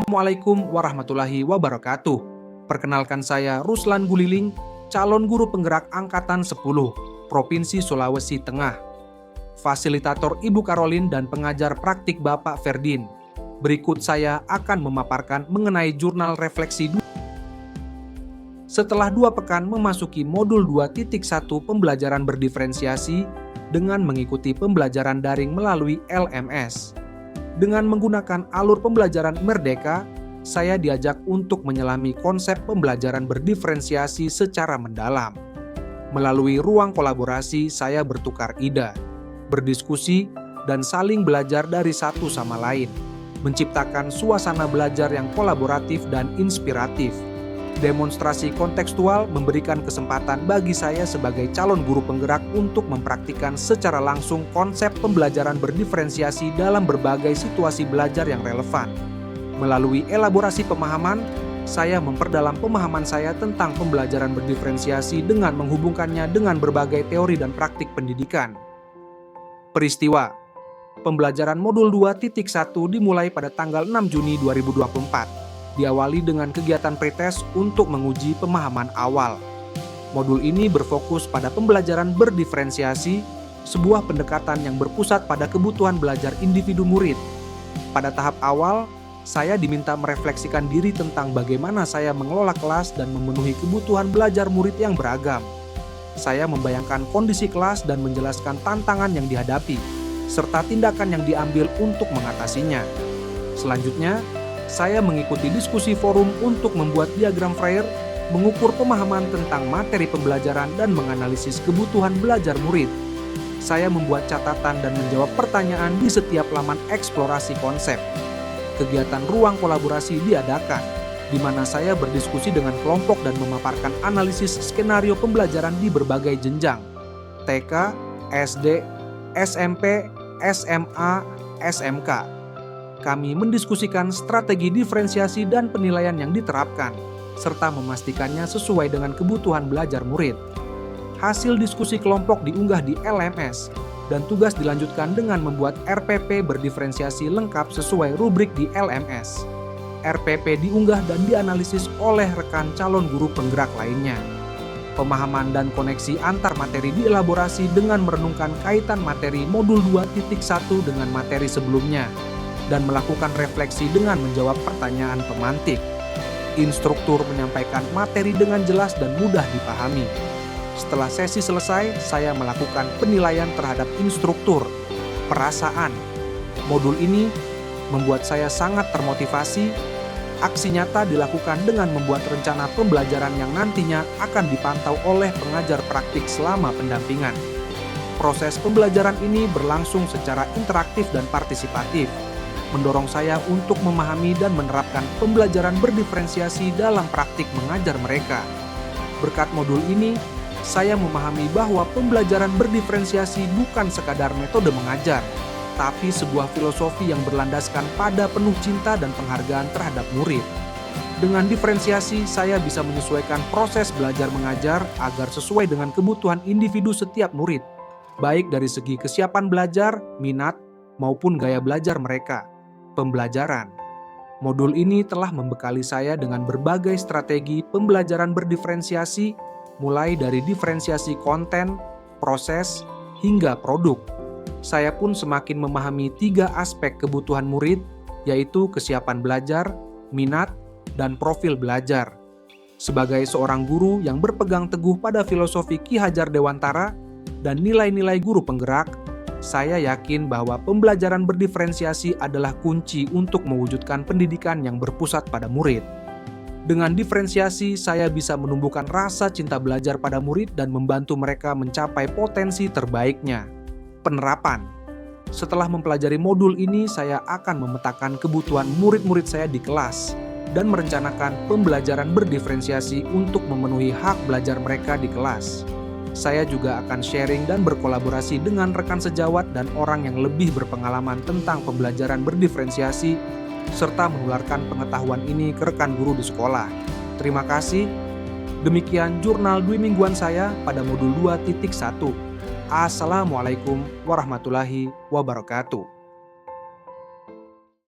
Assalamualaikum warahmatullahi wabarakatuh. Perkenalkan saya Ruslan Guliling, calon guru penggerak Angkatan 10, Provinsi Sulawesi Tengah. Fasilitator Ibu Karolin dan pengajar praktik Bapak Ferdin. Berikut saya akan memaparkan mengenai jurnal refleksi. Setelah 2 pekan memasuki modul 2.1 pembelajaran berdiferensiasi dengan mengikuti pembelajaran daring melalui LMS. Dengan menggunakan alur pembelajaran Merdeka, saya diajak untuk menyelami konsep pembelajaran berdiferensiasi secara mendalam. Melalui ruang kolaborasi, saya bertukar ide, berdiskusi, dan saling belajar dari satu sama lain, menciptakan suasana belajar yang kolaboratif dan inspiratif. Demonstrasi kontekstual memberikan kesempatan bagi saya sebagai calon guru penggerak untuk mempraktikkan secara langsung konsep pembelajaran berdiferensiasi dalam berbagai situasi belajar yang relevan. Melalui elaborasi pemahaman, saya memperdalam pemahaman saya tentang pembelajaran berdiferensiasi dengan menghubungkannya dengan berbagai teori dan praktik pendidikan. Peristiwa pembelajaran modul 2.1 dimulai pada tanggal 6 Juni 2024. Diawali dengan kegiatan pretest untuk menguji pemahaman awal. Modul ini berfokus pada pembelajaran berdiferensiasi, sebuah pendekatan yang berpusat pada kebutuhan belajar individu murid. Pada tahap awal, saya diminta merefleksikan diri tentang bagaimana saya mengelola kelas dan memenuhi kebutuhan belajar murid yang beragam. Saya membayangkan kondisi kelas dan menjelaskan tantangan yang dihadapi, serta tindakan yang diambil untuk mengatasinya. Selanjutnya, saya mengikuti diskusi forum untuk membuat diagram Freire, mengukur pemahaman tentang materi pembelajaran dan menganalisis kebutuhan belajar murid. Saya membuat catatan dan menjawab pertanyaan di setiap laman eksplorasi konsep. Kegiatan ruang kolaborasi diadakan, di mana saya berdiskusi dengan kelompok dan memaparkan analisis skenario pembelajaran di berbagai jenjang, TK, SD, SMP, SMA, SMK. Kami mendiskusikan strategi diferensiasi dan penilaian yang diterapkan, serta memastikannya sesuai dengan kebutuhan belajar murid. Hasil diskusi kelompok diunggah di LMS, dan tugas dilanjutkan dengan membuat RPP berdiferensiasi lengkap sesuai rubrik di LMS. RPP diunggah dan dianalisis oleh rekan calon guru penggerak lainnya. Pemahaman dan koneksi antar materi dielaborasi dengan merenungkan kaitan materi modul 2.1 dengan materi sebelumnya, dan melakukan refleksi dengan menjawab pertanyaan pemantik. Instruktur menyampaikan materi dengan jelas dan mudah dipahami. Setelah sesi selesai, saya melakukan penilaian terhadap instruktur. Perasaan modul ini membuat saya sangat termotivasi. Aksi nyata dilakukan dengan membuat rencana pembelajaran yang nantinya akan dipantau oleh pengajar praktik selama pendampingan. Proses pembelajaran ini berlangsung secara interaktif dan partisipatif, mendorong saya untuk memahami dan menerapkan pembelajaran berdiferensiasi dalam praktik mengajar mereka. Berkat modul ini, saya memahami bahwa pembelajaran berdiferensiasi bukan sekadar metode mengajar, tapi sebuah filosofi yang berlandaskan pada penuh cinta dan penghargaan terhadap murid. Dengan diferensiasi, saya bisa menyesuaikan proses belajar mengajar agar sesuai dengan kebutuhan individu setiap murid, baik dari segi kesiapan belajar, minat, maupun gaya belajar mereka. Pembelajaran modul ini telah membekali saya dengan berbagai strategi pembelajaran berdiferensiasi, mulai dari diferensiasi konten, proses, hingga produk. Saya pun semakin memahami 3 aspek kebutuhan murid, yaitu kesiapan belajar, minat, dan profil belajar. Sebagai seorang guru yang berpegang teguh pada filosofi Ki Hajar Dewantara dan nilai-nilai guru penggerak, saya yakin bahwa pembelajaran berdiferensiasi adalah kunci untuk mewujudkan pendidikan yang berpusat pada murid. Dengan diferensiasi, saya bisa menumbuhkan rasa cinta belajar pada murid dan membantu mereka mencapai potensi terbaiknya. Penerapan. Setelah mempelajari modul ini, saya akan memetakan kebutuhan murid-murid saya di kelas dan merencanakan pembelajaran berdiferensiasi untuk memenuhi hak belajar mereka di kelas. Saya juga akan sharing dan berkolaborasi dengan rekan sejawat dan orang yang lebih berpengalaman tentang pembelajaran berdiferensiasi, serta menularkan pengetahuan ini ke rekan guru di sekolah. Terima kasih. Demikian jurnal dwi mingguan saya pada modul 2.1. Assalamualaikum warahmatullahi wabarakatuh.